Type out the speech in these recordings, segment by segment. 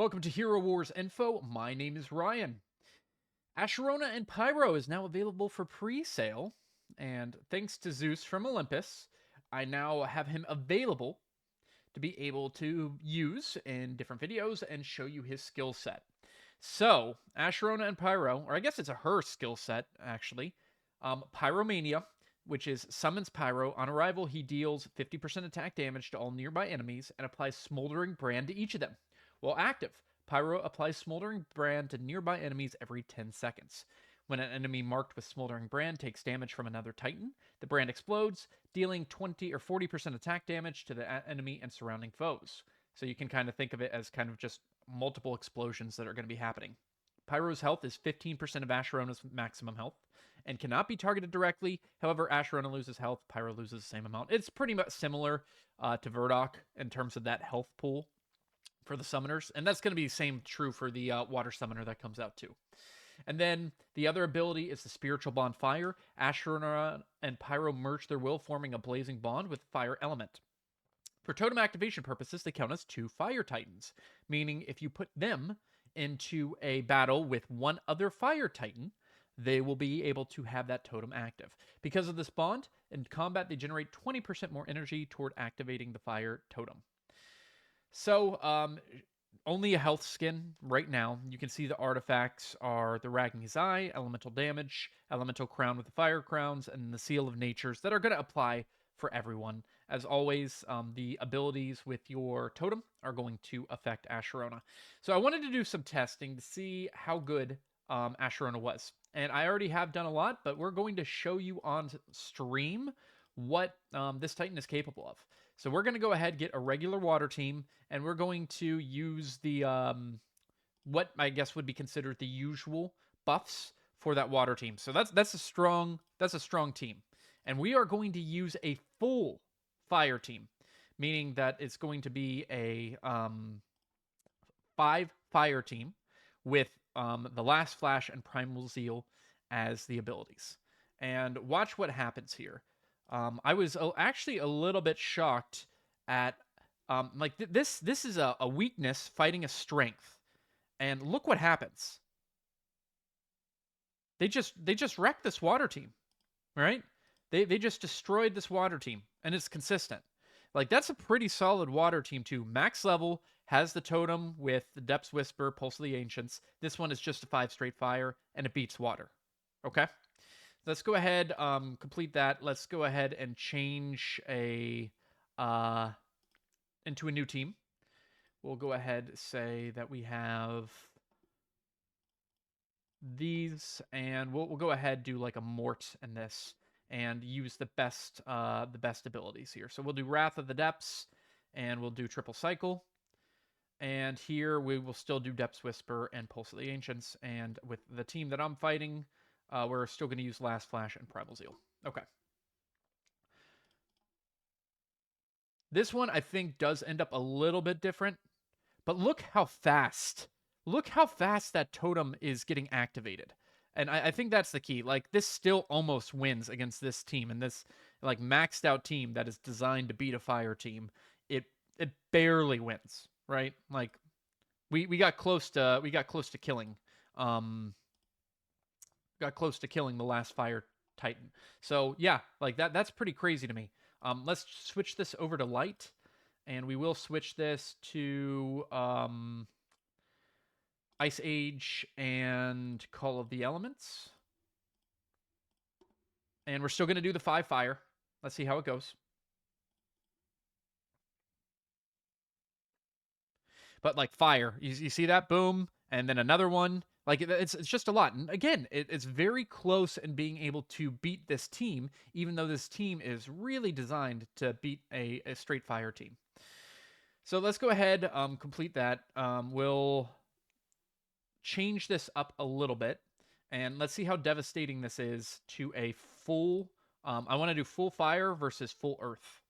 Welcome to Hero Wars Info. My name is Ryan. Asherona and Pyro is now available for pre-sale, and thanks to Zeus from Olympus, I now have him available to be able to use in different videos and show you his skill set. So, Asherona and Pyro, or I guess it's a her skill set, actually. Pyromania, which is summons Pyro. On arrival, he deals 50% attack damage to all nearby enemies and applies Smoldering Brand to each of them. While active, Pyro applies Smoldering Brand to nearby enemies every 10 seconds. When an enemy marked with Smoldering Brand takes damage from another Titan, the brand explodes, dealing 20 or 40% attack damage to the enemy and surrounding foes. So you can kind of think of it as kind of just multiple explosions that are going to be happening. Pyro's health is 15% of Asherona's maximum health and cannot be targeted directly. However, Asherona loses health, Pyro loses the same amount. It's pretty much similar to Verdok in terms of that health pool for the summoners, and that's going to be the same true for the water summoner that comes out too. And then the other ability is the Spiritual Bond Fire. Asherona and Pyro merge their will, forming a blazing bond with fire element. For totem activation purposes, they count as 2 fire titans, meaning if you put them into a battle with one other fire titan, they will be able to have that totem active. Because of this bond, in combat they generate 20% more energy toward activating the fire totem. So, only a health skin right now. You can see the artifacts are the Ragni's Eye, Elemental Damage, Elemental Crown with the Fire Crowns, and the Seal of Natures that are going to apply for everyone. As always, the abilities with your totem are going to affect Asherona. So I wanted to do some testing to see how good Asherona was. And I already have done a lot, but we're going to show you on stream what this Titan is capable of. So we're going to go ahead, get a regular water team, and we're going to use the what I guess would be considered the usual buffs for that water team. So that's a strong team. And we are going to use a full fire team, meaning that it's going to be a 5 fire team with the Last Flash and Primal Zeal as the abilities. And watch what happens here. I was actually a little bit shocked at like this is a weakness fighting a strength, and look what happens. They just wrecked this water team, right? They just destroyed this water team, and it's consistent. Like that's a pretty solid water team too. Max level, has the totem with the Depths Whisper, Pulse of the Ancients. This one is just a 5 straight fire, and it beats water. Okay. Let's go ahead, complete that. Let's go ahead and change into a new team. We'll go ahead say that we have these, and we'll go ahead do like a Mort in this and use the best abilities here. So we'll do Wrath of the Depths, and we'll do Triple Cycle. And here we will still do Depths Whisper and Pulse of the Ancients. And with the team that I'm fighting, we're still going to use Last Flash and Primal Zeal. Okay. This one, I think, does end up a little bit different. But look how fast. Look how fast that totem is getting activated. And I think that's the key. Like, this still almost wins against this team. And this, like, maxed out team that is designed to beat a fire team. It barely wins, right? Like, we got close to killing the last fire titan. So yeah, like that's pretty crazy to me. Let's switch this over to light, and we will switch this to Ice Age and Call of the Elements. And we're still going to do the 5 fire. Let's see how it goes. But like fire, you see that? Boom. And then another one. Like it's just a lot. And again, it's very close in being able to beat this team, even though this team is really designed to beat a straight fire team. So let's go ahead, complete that. We'll change this up a little bit, and let's see how devastating this is to a full. I want to do full fire versus full earth.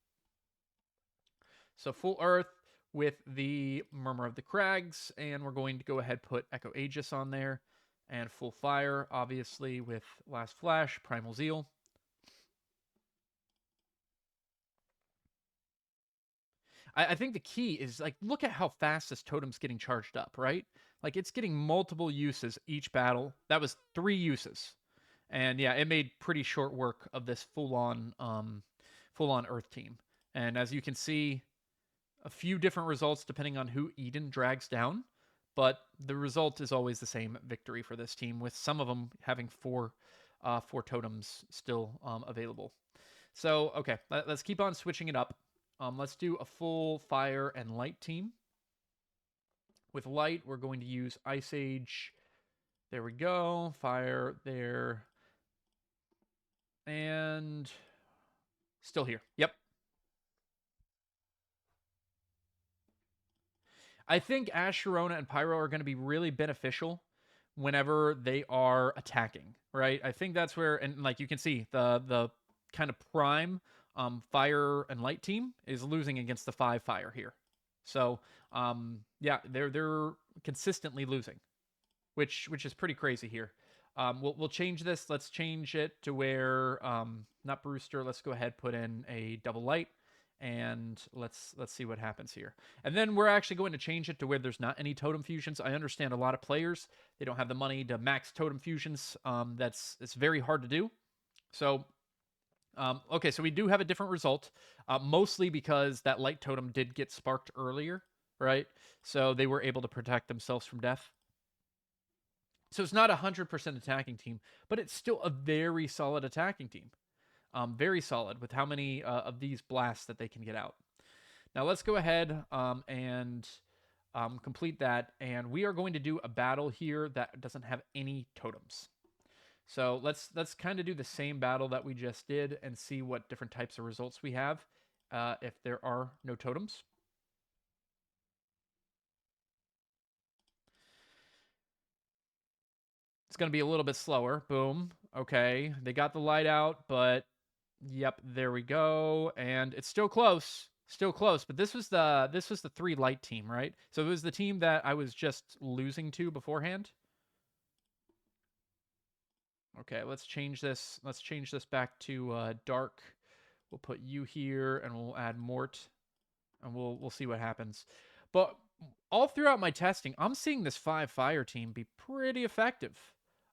So full earth with the Murmur of the Crags, and we're going to go ahead put Echo Aegis on there, and full fire, obviously, with Last Flash, Primal Zeal. I think the key is like look at how fast this totem's getting charged up, right? Like it's getting multiple uses each battle. That was 3 uses. And yeah, it made pretty short work of this full on Earth team. And as you can see, a few different results depending on who Eden drags down, but the result is always the same victory for this team, with some of them having four totems still available. So okay, let's keep on switching it up. Let's do a full fire and light team. With light, we're going to use Ice Age. There we go. Fire there. And still here. Yep. I think Asherona and Pyro are going to be really beneficial whenever they are attacking, right? I think that's where, and like you can see, the kind of prime fire and light team is losing against the 5 fire here. So yeah, they're consistently losing, which is pretty crazy here. We'll change this. Let's change it to where not Brewster. Let's go ahead, put in a double light, and let's see what happens here. And then we're actually going to change it to where there's not any totem fusions. I understand a lot of players, they don't have the money to max totem fusions. It's very hard to do. So okay, so we do have a different result, mostly because that light totem did get sparked earlier, right? So they were able to protect themselves from death. So it's not a 100% attacking team, but it's still a very solid attacking team. Very solid with how many of these blasts that they can get out. Now let's go ahead and complete that, and we are going to do a battle here that doesn't have any totems. So let's kind of do the same battle that we just did and see what different types of results we have if there are no totems. It's going to be a little bit slower. Boom. Okay. They got the light out, but yep, there we go. And it's still close. Still close, but this was the 3 light team, right? So it was the team that I was just losing to beforehand. Okay, let's change this. Let's change this back to dark. We'll put you here and we'll add Mort, and we'll see what happens. But all throughout my testing, I'm seeing this 5 fire team be pretty effective.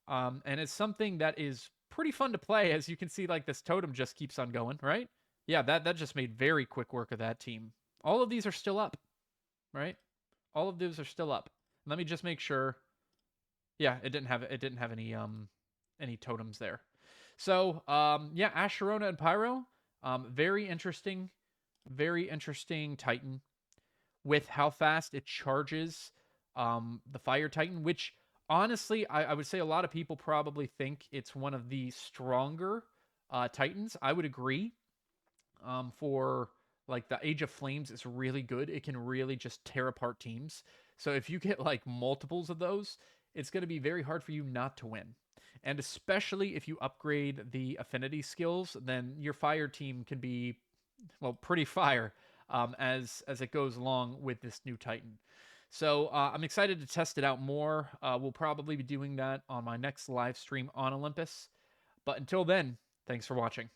And it's something that is pretty fun to play. As you can see, like this totem just keeps on going, right? Yeah, that just made very quick work of that team. All of these are still up, right? All of those are still up. Let me just make sure. Yeah, it didn't have any totems there. So yeah, Asherona and Pyro, very interesting Titan with how fast it charges the Fire Titan, which honestly, I would say a lot of people probably think it's one of the stronger Titans. I would agree. For like the Age of Flames is really good. It can really just tear apart teams. So if you get like multiples of those, it's going to be very hard for you not to win. And especially if you upgrade the affinity skills, then your fire team can be, well, pretty fire as it goes along with this new Titan. So I'm excited to test it out more. We'll probably be doing that on my next live stream on Olympus. But until then, thanks for watching.